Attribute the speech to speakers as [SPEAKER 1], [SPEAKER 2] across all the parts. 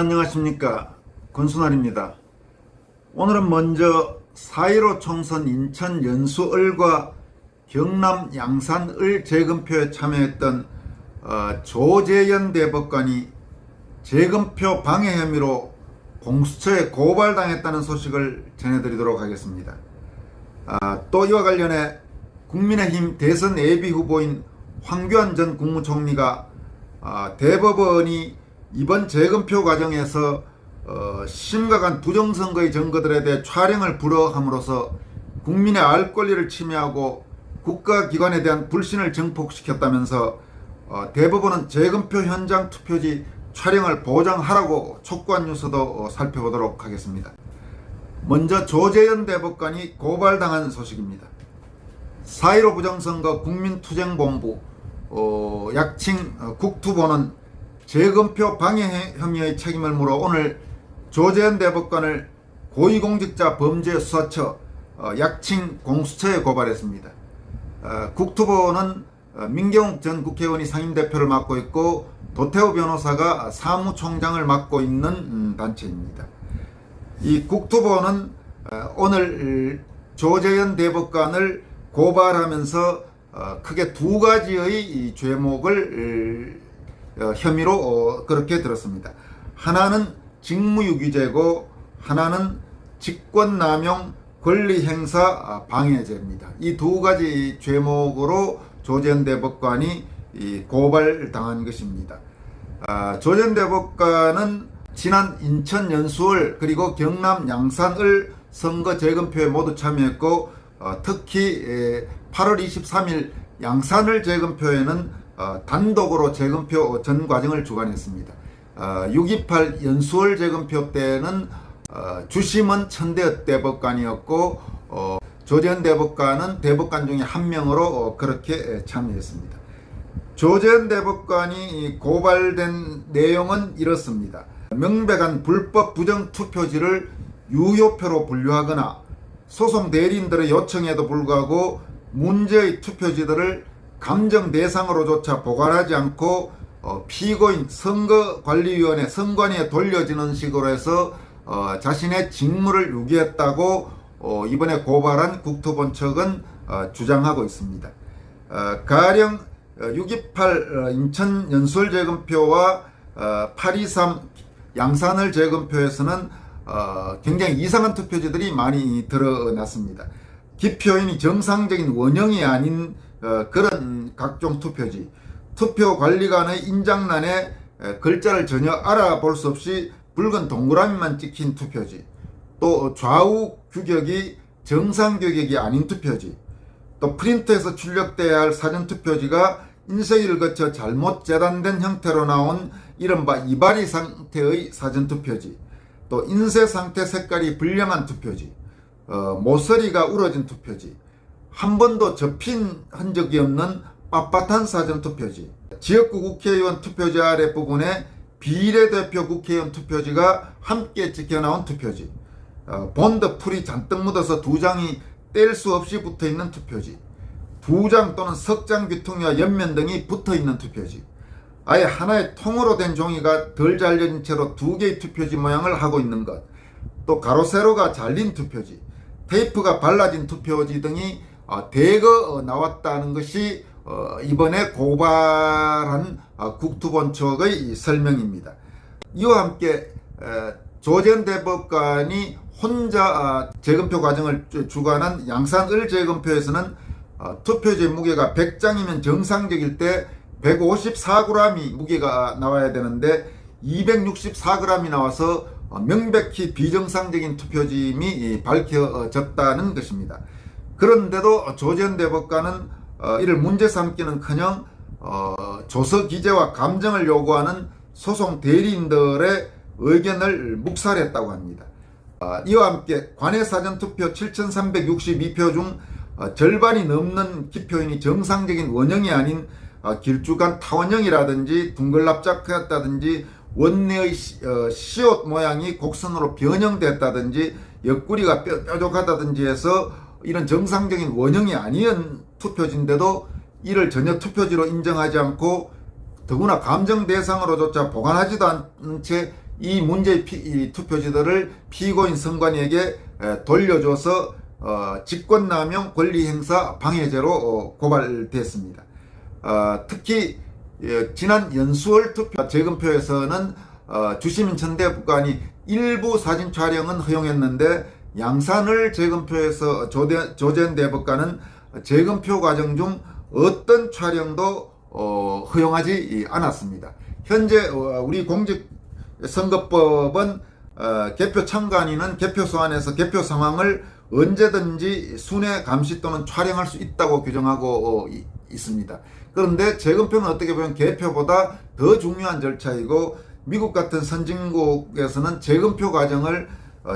[SPEAKER 1] 안녕하십니까, 권순환입니다. 오늘은 먼저 4.15 총선 인천 연수을과 경남 양산을 재검표에 참여했던 조재현 대법관이 재검표 방해 혐의로 공수처에 고발당했다는 소식을 전해드리도록 하겠습니다. 또 이와 관련해 국민의힘 대선 예비후보인 황교안 전 국무총리가 대법원이 이번 재검표 과정에서 심각한 부정선거의 증거들에 대해 촬영을 불허함으로써 국민의 알 권리를 침해하고 국가기관에 대한 불신을 증폭시켰다면서 대법원은 재검표 현장 투표지 촬영을 보장하라고 촉구한 뉴스도 살펴보도록 하겠습니다. 먼저 조재현 대법관이 고발당한 소식입니다. 4.15 부정선거 국민투쟁본부 약칭 국투본은 재검표 방해 혐의의 책임을 물어 오늘 조재현 대법관을 고위공직자 범죄수사처 약칭 공수처에 고발했습니다. 국투본은 민경욱 전 국회의원이 상임대표를 맡고 있고 도태우 변호사가 사무총장을 맡고 있는 단체입니다. 이 국투본은 오늘 조재현 대법관을 고발하면서 크게 두 가지의 죄목을 혐의로 그렇게 들었습니다. 하나는 직무유기죄고 하나는 직권남용 권리행사 방해죄입니다. 이 두 가지 죄목으로 조재현 대법관이 고발당한 것입니다. 조재현 대법관은 지난 인천 연수을 그리고 경남 양산을 선거 재검표에 모두 참여했고 특히 8월 23일 양산을 재검표에는 단독으로 재검표 전 과정을 주관했습니다. 6.28 연수을 재검표 때는 주심은 천대엽 대법관이었고 조재현 대법관은 대법관 중에 한 명으로 그렇게 참여했습니다. 조재현 대법관이 고발된 내용은 이렇습니다. 명백한 불법 부정 투표지를 유효표로 분류하거나 소송 대리인들의 요청에도 불구하고 문제의 투표지들을 감정 대상으로조차 보관하지 않고 피고인 선거관리위원회 선관위에 돌려지는 식으로 해서 자신의 직무를 유기했다고 이번에 고발한 국토본 측은 주장하고 있습니다. 가령 6.28 인천 연수을 재검표와 8.23 양산을 재검표에서는 굉장히 이상한 투표지들이 많이 드러났습니다. 기표인이 정상적인 원형이 아닌 그런 각종 투표지, 투표관리관의 인장란에 글자를 전혀 알아볼 수 없이 붉은 동그라미만 찍힌 투표지, 또 좌우 규격이 정상 규격이 아닌 투표지, 또 프린터에서 출력돼야 할 사전투표지가 인쇄기를 거쳐 잘못 재단된 형태로 나온 이른바 이발이 상태의 사전투표지, 또 인쇄 상태 색깔이 불량한 투표지, 모서리가 우러진 투표지, 한 번도 접힌 흔적이 없는 빳빳한 사전투표지, 지역구 국회의원 투표지 아랫부분에 비례대표 국회의원 투표지가 함께 찍혀나온 투표지, 본드 풀이 잔뜩 묻어서 두 장이 뗄 수 없이 붙어있는 투표지, 두 장 또는 석 장 귀퉁이와 옆면 등이 붙어있는 투표지, 아예 하나의 통으로 된 종이가 덜 잘려진 채로 두 개의 투표지 모양을 하고 있는 것, 또 가로 세로가 잘린 투표지, 테이프가 발라진 투표지 등이 대거 나왔다는 것이 이번에 고발한 국투본 측의 설명입니다. 이와 함께 조재현 대법관이 혼자 재검표 과정을 주관한 양산을 재검표에서는 투표지 무게가 100장이면 정상적일 때 154g이 무게가 나와야 되는데 264g이 나와서 명백히 비정상적인 투표지임이 밝혀졌다는 것입니다. 그런데도 조재현 대법관은 이를 문제 삼기는커녕 조서 기재와 감정을 요구하는 소송 대리인들의 의견을 묵살했다고 합니다. 이와 함께 관외 사전투표 7,362표 중 절반이 넘는 기표인이 정상적인 원형이 아닌 길쭉한 타원형이라든지 둥글납작했다든지 원내의 시옷 모양이 곡선으로 변형됐다든지 옆구리가 뾰족하다든지 해서 이런 정상적인 원형이 아닌 투표지인데도 이를 전혀 투표지로 인정하지 않고 더구나 감정 대상으로조차 보관하지도 않은 채 이 문제의 이 투표지들을 피고인 선관위에게 돌려줘서 직권남용 권리행사 방해죄로 고발됐습니다. 특히 지난 연수월 투표 재검표에서는 주시민 천대법관이 일부 사진 촬영은 허용했는데 양산을 재검표에서 조재현 대법관은 재검표 과정 중 어떤 촬영도 허용하지 않았습니다. 현재 우리 공직선거법은 개표 참관인은 개표소 안에서 개표 상황을 언제든지 순회 감시 또는 촬영할 수 있다고 규정하고 있습니다. 그런데 재검표는 어떻게 보면 개표보다 더 중요한 절차이고 미국 같은 선진국에서는 재검표 과정을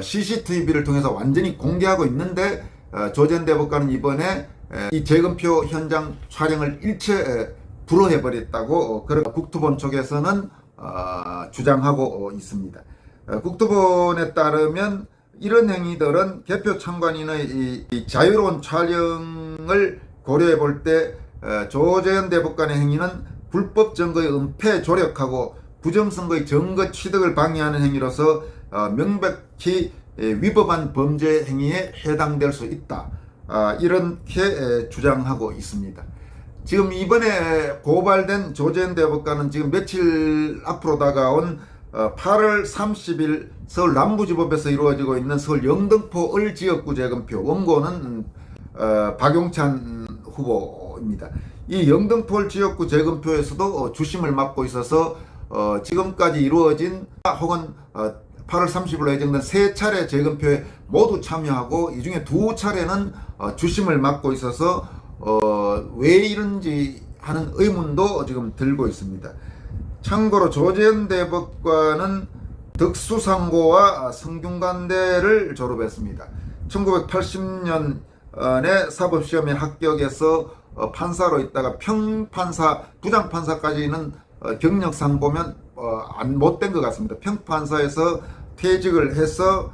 [SPEAKER 1] CCTV를 통해서 완전히 공개하고 있는데 조재현 대법관은 이번에 이 재검표 현장 촬영을 일체 불허해버렸다고 국토본 쪽에서는 주장하고 있습니다. 국토본에 따르면 이런 행위들은 개표 참관인의 이 자유로운 촬영을 고려해 볼 때 조재현 대법관의 행위는 불법 증거의 은폐에 조력하고 부정선거의 증거 취득을 방해하는 행위로서 명백히 위법한 범죄 행위에 해당될 수 있다. 이렇게 주장하고 있습니다. 지금 이번에 고발된 조재현 대법관은 지금 며칠 앞으로 다가온 8월 30일 서울 남부지법에서 이루어지고 있는 서울 영등포 을지역구 재검표, 원고는 박용찬 후보입니다. 이 영등포 을지역구 재검표에서도 주심을 맡고 있어서 지금까지 이루어진 혹은 8월 30일로 예정된 3차례 재검표에 모두 참여하고 이 중에 2차례는 주심을 맡고 있어서 왜 이런지 하는 의문도 지금 들고 있습니다. 참고로 조재현 대법관은 덕수상고와 성균관대를 졸업했습니다. 1980년에 사법시험에 합격해서 판사로 있다가 평판사, 부장판사까지는 경력상 보면 못된 것 같습니다. 평판사에서 퇴직을 해서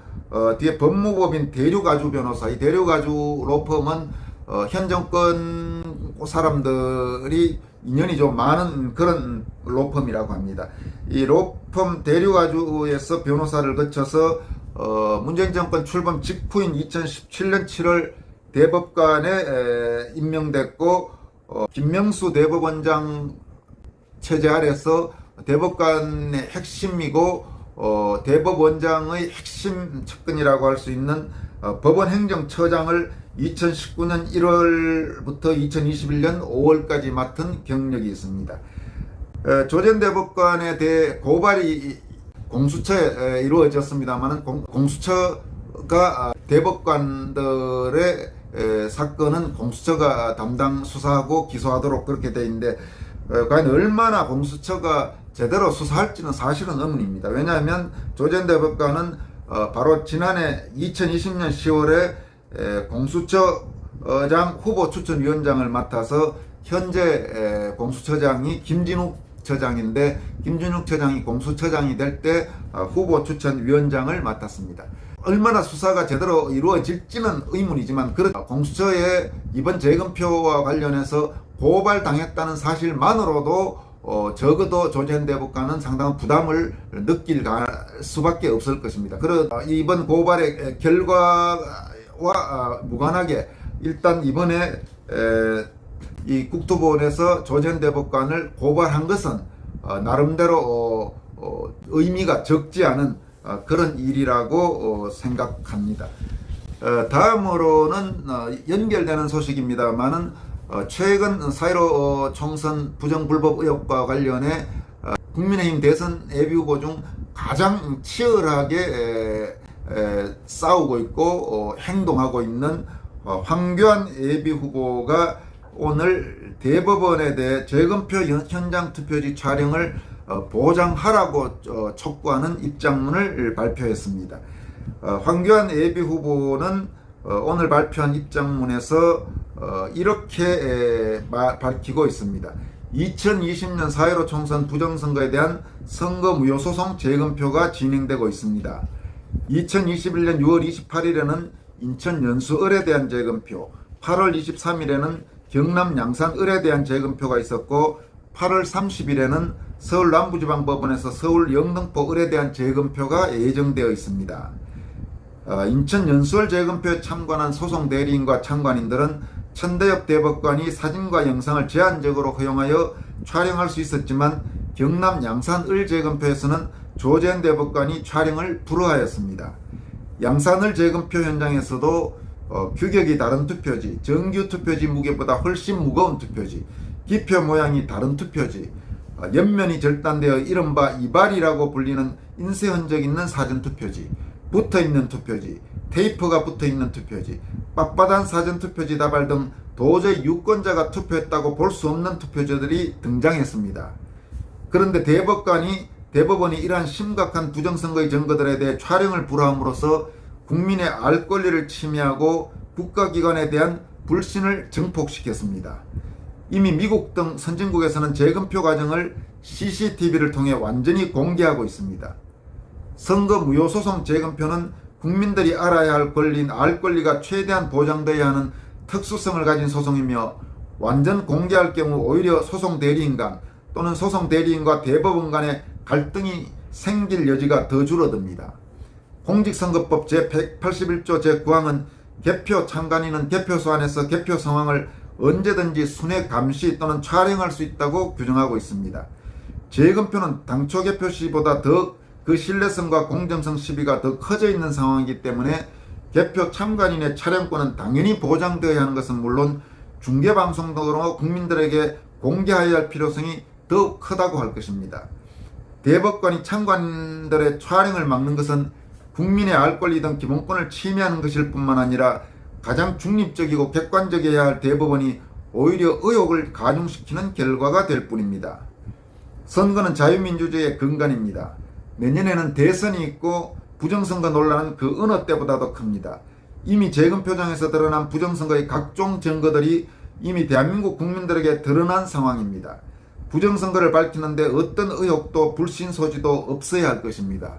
[SPEAKER 1] 뒤에 법무법인 대류가주 변호사, 이 대류가주 로펌은 현 정권 사람들이 인연이 좀 많은 그런 로펌이라고 합니다. 이 로펌 대류가주에서 변호사를 거쳐서 문재인 정권 출범 직후인 2017년 7월 대법관에 임명됐고 김명수 대법원장 체제 아래서 대법관의 핵심이고 대법원장의 핵심 측근이라고 할 수 있는 법원행정처장을 2019년 1월부터 2021년 5월까지 맡은 경력이 있습니다. 조재현 대법관에 대해 고발이 공수처에 이루어졌습니다만 공수처가 대법관들의 사건은 공수처가 담당 수사하고 기소하도록 그렇게 되어 있는데 과연 얼마나 공수처가 제대로 수사할지는 사실은 의문입니다. 왜냐하면 조재현 대법관은 바로 지난해 2020년 10월에 공수처장 후보 추천위원장을 맡아서 현재 공수처장이 김진욱 처장인데 김진욱 처장이 공수처장이 될 때 후보 추천위원장을 맡았습니다. 얼마나 수사가 제대로 이루어질지는 의문이지만 공수처의 이번 재검표와 관련해서 고발당했다는 사실만으로도 적어도 조재현 대법관은 상당한 부담을 느낄 수밖에 없을 것입니다. 이번 고발의 결과와 무관하게 일단 이번에 이 국토본에서 조재현 대법관을 고발한 것은 나름대로 의미가 적지 않은 그런 일이라고 생각합니다. 다음으로는 연결되는 소식입니다만은 최근 4.15 총선 부정불법 의혹과 관련해 국민의힘 대선 예비후보 중 가장 치열하게 싸우고 있고 행동하고 있는 황교안 예비후보가 오늘 대법원에 대해 재검표 현장 투표지 촬영을 보장하라고 촉구하는 입장문을 발표했습니다. 황교안 예비후보는 오늘 발표한 입장문에서 이렇게 밝히고 있습니다. 2020년 4.15 총선 부정선거에 대한 선거무효소송 재검표가 진행되고 있습니다. 2021년 6월 28일에는 인천 연수을에 대한 재검표, 8월 23일에는 경남 양산을에 대한 재검표가 있었고 8월 30일에는 서울 남부지방법원에서 서울 영등포 을에 대한 재검표가 예정되어 있습니다. 인천 연수원 재검표에 참관한 소송 대리인과 참관인들은 천대엽 대법관이 사진과 영상을 제한적으로 허용하여 촬영할 수 있었지만 경남 양산 을 재검표에서는 조재현 대법관이 촬영을 불허하였습니다. 양산 을 재검표 현장에서도 규격이 다른 투표지, 정규 투표지 무게보다 훨씬 무거운 투표지, 기표 모양이 다른 투표지, 옆면이 절단되어 이른바 이발이라고 불리는 인쇄 흔적 있는 사전 투표지, 붙어있는 투표지, 테이프가 붙어있는 투표지, 빳빳한 사전 투표지 다발 등 도저히 유권자가 투표했다고 볼 수 없는 투표지들이 등장했습니다. 그런데 대법원이 이러한 심각한 부정선거의 증거들에 대해 촬영을 불허함으로써 국민의 알 권리를 침해하고 국가기관에 대한 불신을 증폭시켰습니다. 이미 미국 등 선진국에서는 재검표 과정을 CCTV를 통해 완전히 공개하고 있습니다. 선거 무효소송 재검표는 국민들이 알아야 할 권리인 알 권리가 최대한 보장되어야 하는 특수성을 가진 소송이며 완전 공개할 경우 오히려 소송 대리인 간 또는 소송 대리인과 대법원 간의 갈등이 생길 여지가 더 줄어듭니다. 공직선거법 제181조 제9항은 개표 참관인은 개표소 안에서 개표 상황을 언제든지 순회 감시 또는 촬영할 수 있다고 규정하고 있습니다. 재검표는 당초 개표 시보다 더 그 신뢰성과 공정성 시비가 더 커져 있는 상황이기 때문에 개표 참관인의 촬영권은 당연히 보장되어야 하는 것은 물론 중계방송 등으로 국민들에게 공개해야 할 필요성이 더욱 크다고 할 것입니다. 대법관이 참관인들의 촬영을 막는 것은 국민의 알 권리 등 기본권을 침해하는 것일 뿐만 아니라 가장 중립적이고 객관적이어야 할 대법원이 오히려 의혹을 가중시키는 결과가 될 뿐입니다. 선거는 자유민주주의의 근간입니다. 내년에는 대선이 있고 부정선거 논란은 그 어느 때보다도 큽니다. 이미 재검표장에서 드러난 부정선거의 각종 증거들이 이미 대한민국 국민들에게 드러난 상황입니다. 부정선거를 밝히는데 어떤 의혹도 불신 소지도 없어야 할 것입니다.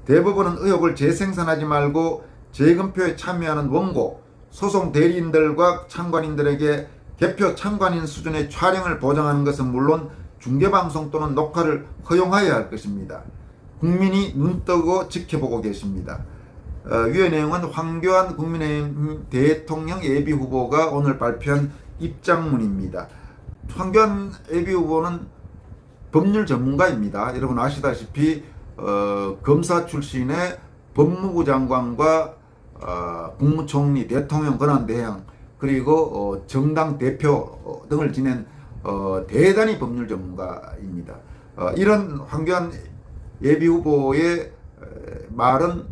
[SPEAKER 1] 대법원은 의혹을 재생산하지 말고 재검표에 참여하는 원고, 소송 대리인들과 참관인들에게 개표 참관인 수준의 촬영을 보장하는 것은 물론 중계방송 또는 녹화를 허용하여야 할 것입니다. 국민이 눈뜨고 지켜보고 계십니다. 위의 내용은 황교안 국민의힘 대통령 예비후보가 오늘 발표한 입장문입니다. 황교안 예비후보는 법률 전문가입니다. 여러분 아시다시피 검사 출신의 법무부 장관과 국무총리, 대통령 권한대행 그리고 정당 대표 등을 지낸 대단히 법률 전문가입니다. 이런 황교안 예비후보의 말은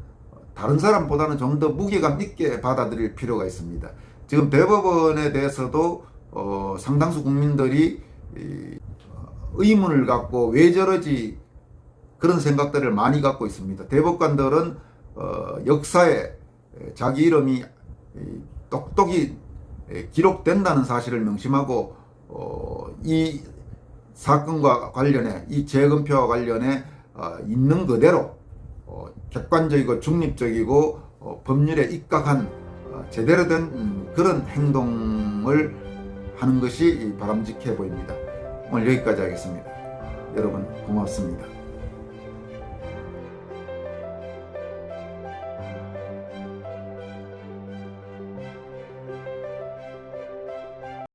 [SPEAKER 1] 다른 사람보다는 좀 더 무게감 있게 받아들일 필요가 있습니다. 지금 대법원에 대해서도 상당수 국민들이 의문을 갖고 왜 저러지 그런 생각들을 많이 갖고 있습니다. 대법관들은 역사에 자기 이름이 똑똑히 기록된다는 사실을 명심하고 이 사건과 관련해 이 재검표와 관련해 있는 그대로 객관적이고 중립적이고 법률에 입각한 제대로 된 그런 행동을 하는 것이 바람직해 보입니다. 오늘 여기까지 하겠습니다. 여러분 고맙습니다.